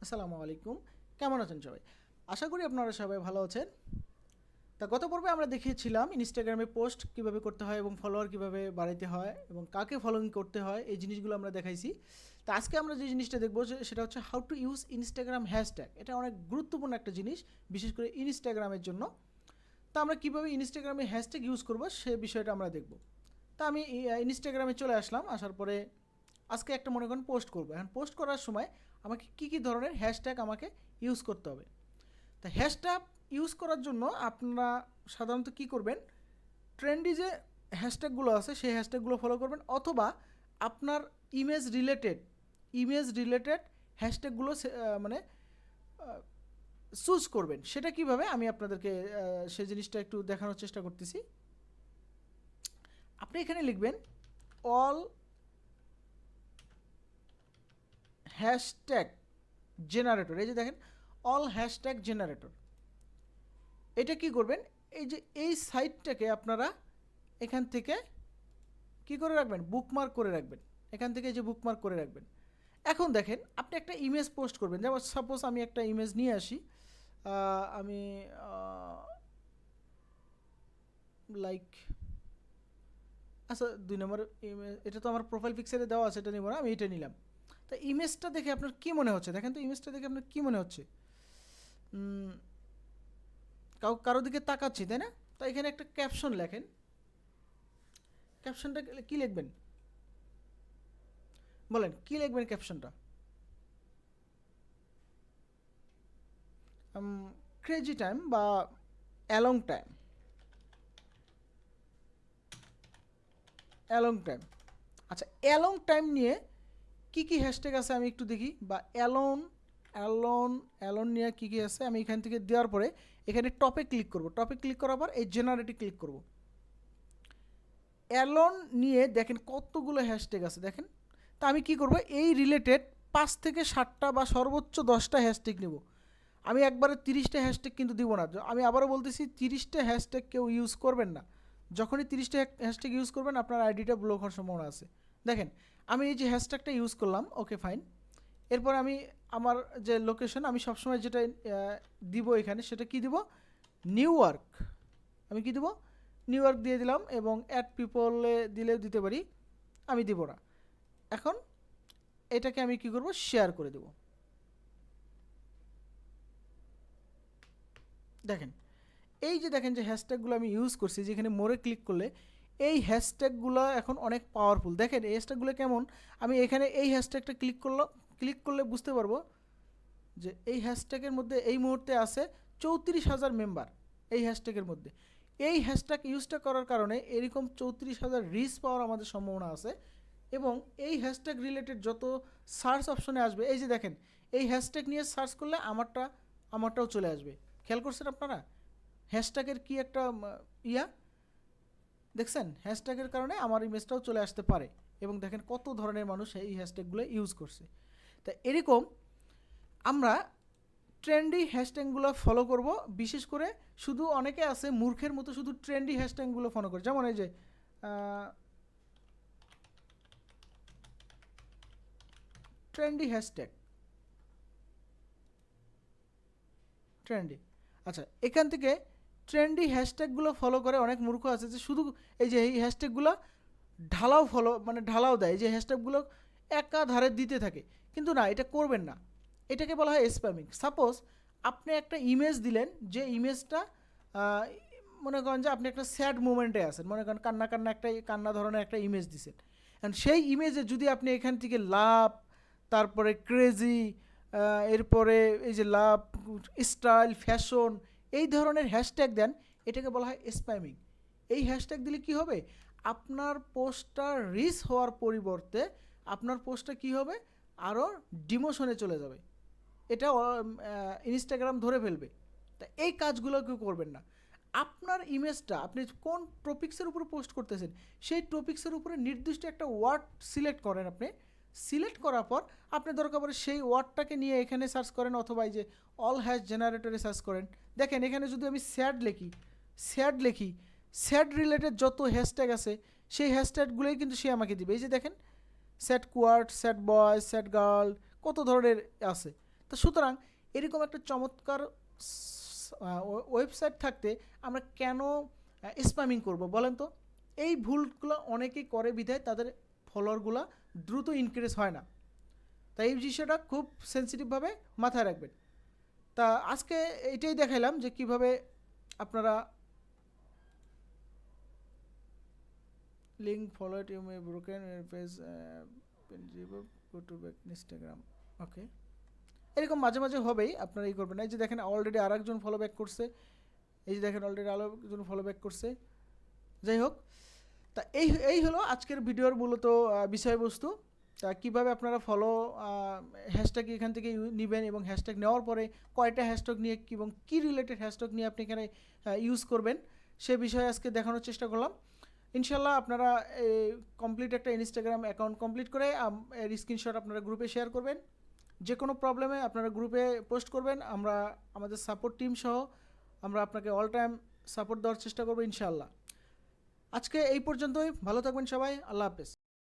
আসসালামু আলাইকুম। কেমন আছেন সবাই? আশা করি আপনারা সবাই ভালো আছেন। তা গত পর্বে আমরা দেখিয়েছিলাম ইনস্টাগ্রামে পোস্ট কিভাবে করতে হয় এবং ফলোয়ার কিভাবে বাড়াইতে হয় এবং কাকে ফলোইং করতে হয় এই জিনিসগুলো আমরা দেখাইছি। তা আজকে আমরা যে জিনিসটা দেখব সেটা হচ্ছে how to use Instagram hashtag. এটা অনেক গুরুত্বপূর্ণ একটা জিনিস, বিশেষ করে ইনস্টাগ্রামের জন্য। তা আমরা কীভাবে ইনস্টাগ্রামে হ্যাশট্যাগ ইউজ করব সে বিষয়টা আমরা দেখব। তা আমি ইনস্টাগ্রামে চলে আসলাম, আসার পরে আজকে একটা মনে করেন পোস্ট করবো। এখন পোস্ট করার সময় আমাকে কী কী ধরনের হ্যাশট্যাগ আমাকে ইউজ করতে হবে। তা হ্যাশট্যাগ ইউজ করার জন্য আপনারা সাধারণত কী করবেন, ট্রেন্ডি যে হ্যাশট্যাগুলো আছে সেই হ্যাশট্যাগুলো ফলো করবেন, অথবা আপনার ইমেজ রিলেটেড হ্যাশট্যাগুলো মানে চুজ করবেন। সেটা কিভাবে আমি আপনাদেরকে সেই জিনিসটা একটু দেখানোর চেষ্টা করতেছি। আপনি এখানে লিখবেন অল হ্যাশট্যাগ জেনারেটর। এই যে দেখেন অল হ্যাশট্যাগ জেনারেটর, এটা কি করবেন, এই যে এই সাইটটাকে আপনারা এখান থেকে কি করে রাখবেন, বুকমার্ক করে রাখবেন। এখান থেকে এই যে বুকমার্ক করে রাখবেন। এখন দেখেন আপনি একটা ইমেজ পোস্ট করবেন, যেমন সাপোজ আমি একটা ইমেজ নিয়ে আসি। আমি লাইক আচ্ছা 2 নম্বর ইমেজ, এটা তো আমার প্রোফাইল পিকচারে দেওয়া আছে, এটা নিব না, আমি এটা নিলাম। তা ইমেজটা দেখে আপনার কী মনে হচ্ছে, দেখেন তো ইমেজটা দেখে আপনার কী মনে হচ্ছে। কারো দিকে তাকাচ্ছি, তাই না? তো এখানে একটা ক্যাপশন লেখেন। ক্যাপশনটা কি লিখবেন বলেন, কি লিখবেন ক্যাপশনটা? ক্রেজি টাইম বা অ্যালং টাইম। আচ্ছা, অ্যালং টাইম নিয়ে কি কি হ্যাশট্যাগ আছে আমি একটু দেখি, বা অ্যালন অ্যালন অ্যালন নিয়ে কী কী আছে আমি এখান থেকে দেওয়ার পরে এখানে টপে ক্লিক করব। টপে ক্লিক করার পর এই জেনারেটে ক্লিক করব। অ্যালন নিয়ে দেখেন কতগুলো হ্যাশট্যাগ আছে, দেখেন। তা আমি কি করব, এই রিলেটেড 5 থেকে 7টা বা সর্বোচ্চ 10টা হ্যাশট্যাগ নেব। আমি একবারে 30টা হ্যাশট্যাগ কিন্তু দিব না। আমি আবারও বলতেছি, 30টা হ্যাশট্যাগ কেউ ইউজ করবেন না। যখনই 30টা হ্যাশট্যাগ ইউজ করবেন আপনার আইডিটা ব্লক হওয়ার সম্ভাবনা আছে। দেখেন আমি এই যে হ্যাশট্যাগটা ইউজ করলাম, ওকে ফাইন। এরপর আমি আমার যে লোকেশন, আমি সবসময় যেটা দিব এখানে, সেটা কি দিব, নিউ ইয়র্ক। আমি কি দিব, নিউ ইয়র্ক দিয়ে দিলাম, এবং অ্যাড পিপলে দিলেও দিতে পারি, আমি দিব না। এখন এটাকে আমি কি করব, শেয়ার করে দেব। দেখেন এই যে দেখেন যে হ্যাশট্যাগুলো আমি ইউজ করছি, যেখানে মোরে ক্লিক করলে এই হ্যাশট্যাগুলো এখন অনেক পাওয়ারফুল। দেখেন এই হ্যাশট্যাগুলো কেমন। আমি এখানে এই হ্যাশট্যাগটা ক্লিক করলে বুঝতে পারবো যে এই হ্যাশট্যাগের মধ্যে এই মুহূর্তে আছে 34,000 মেম্বার এই হ্যাশট্যাগের মধ্যে। এই হ্যাশট্যাগ ইউজটা করার কারণে এরকম 34,000 রিচ পাওয়ার আমাদের সম্ভাবনা আছে। এবং এই হ্যাশট্যাগ রিলেটেড যত সার্চ অপশনে আসবে, এই যে দেখেন এই হ্যাশট্যাগ নিয়ে সার্চ করলে আমারটাও চলে আসবে। খেয়াল করছেন আপনারা হ্যাশট্যাগের কি একটা ইয়া দেখছেন? হ্যাশট্যাগের কারণে আমার ইমেজটাও চলে আসতে পারে। এবং দেখেন কত ধরনের মানুষ এই হ্যাশট্যাগুলো ইউজ করছে। তা এরকম আমরা ট্রেন্ডি হ্যাশট্যাগুলো ফলো করব। বিশেষ করে শুধু অনেকে আছে মূর্খের মতো শুধু ট্রেন্ডি হ্যাশট্যাগুলো ফলো করে, যেমন এই যে ট্রেন্ডি হ্যাশট্যাগ ট্রেন্ডি। আচ্ছা, এখান থেকে ট্রেন্ডি হ্যাশট্যাগুলো ফলো করে অনেক মূর্খ আছে যে শুধু এই যে এই হ্যাশট্যাগুলো ঢালাও দেয়, যে হ্যাশট্যাগুলো একাধারে দিতে থাকে। কিন্তু না, এটা করবেন না। এটাকে বলা হয় স্প্যামিং। সাপোজ আপনি একটা ইমেজ দিলেন, যে ইমেজটা মনে করেন যে আপনি একটা স্যাড মুমেন্টে আছেন, মনে করেন কান্না ধরনের একটা ইমেজ দিছেন। অ্যান্ড সেই ইমেজে যদি আপনি এখান থেকে লাভ, তারপরে ক্রেজি, এরপরে এই যে লাভ, স্টাইল, ফ্যাশন, এই ধরনের হ্যাশট্যাগ দেন, এটাকে বলা হয় স্প্যামিং। এই হ্যাশট্যাগ দিলে কি হবে, আপনার পোস্টটা রিচ হওয়ার পরিবর্তে আপনার পোস্টটা কি হবে, আরও ডিমোশনে চলে যাবে। এটা ইনস্টাগ্রাম ধরে ফেলবে। তা এই কাজগুলো কেউ করবেন না। আপনার ইমেজটা আপনি কোন টপিক্সের উপরে পোস্ট করতেছেন, সেই টপিক্সের উপরে নির্দিষ্ট একটা ওয়ার্ড সিলেক্ট করেন। আপনি সিলেক্ট করার পর আপনি দরকার পড়ে সেই ওয়ার্ডটাকে নিয়ে এখানে সার্চ করেন, অথবা এই যে অল হ্যাশ জেনারেটরে সার্চ করেন। দেখেন এখানে যদি আমি স্যাড রিলেটেড যত হ্যাশট্যাগ আছে সেই হ্যাশট্যাগুলোই কিন্তু সে আমাকে দিবে। এই যে দেখেন স্যাড কোয়ার্ড, স্যাড বয়, স্যাড গার্ল, কত ধরনের আছে। তো সুতরাং এরকম একটা চমৎকার ওয়েবসাইট থাকতে আমরা কেন স্প্যামিং করব বলেন তো? এই ভুলগুলো অনেকেই করে বিধায় তাদের ফলোয়ারগুলো দ্রুত ইনক্রিজ হয় না। তাই এই বিষয়টা খুব সেন্সিটিভভাবে মাথায় রাখবেন। তা আজকে এটাই দেখাইলাম যে কিভাবে আপনারা link follow you may broken page go to back Instagram. Okay, এরকম মাঝে মাঝে হবেই, আপনারা এই করবেন না। এই যে দেখেন অলরেডি আরেকজন ফলো ব্যাক করছে, এই যে দেখেন অলরেডি আরেকজন ফলো ব্যাক করছে। যাই হোক, তা এই হলো আজকের ভিডিওর মূলত বিষয়বস্তু। তা কীভাবে আপনারা ফলো হ্যাশট্যাগ এখান থেকে নেবেন এবং হ্যাশট্যাগ নেওয়ার পরে কয়টা হ্যাশট্যাগ নিয়ে এবং কী রিলেটেড হ্যাশট্যাগ নিয়ে আপনি এখানে ইউজ করবেন সে বিষয়ে আজকে দেখানোর চেষ্টা করলাম। ইনশাল্লাহ আপনারা কমপ্লিট একটা ইনস্টাগ্রাম অ্যাকাউন্ট কমপ্লিট করে এর স্ক্রিনশট আপনারা গ্রুপে শেয়ার করবেন। যে কোনো প্রবলেমে আপনারা গ্রুপে পোস্ট করবেন, আমরা আমাদের সাপোর্ট টিম সহ আমরা আপনাকে অল টাইম সাপোর্ট দেওয়ার চেষ্টা করবো ইনশাআল্লাহ। আজকে এই পর্যন্তই, ভালো থাকবেন সবাই, আল্লাহ হাফেজ।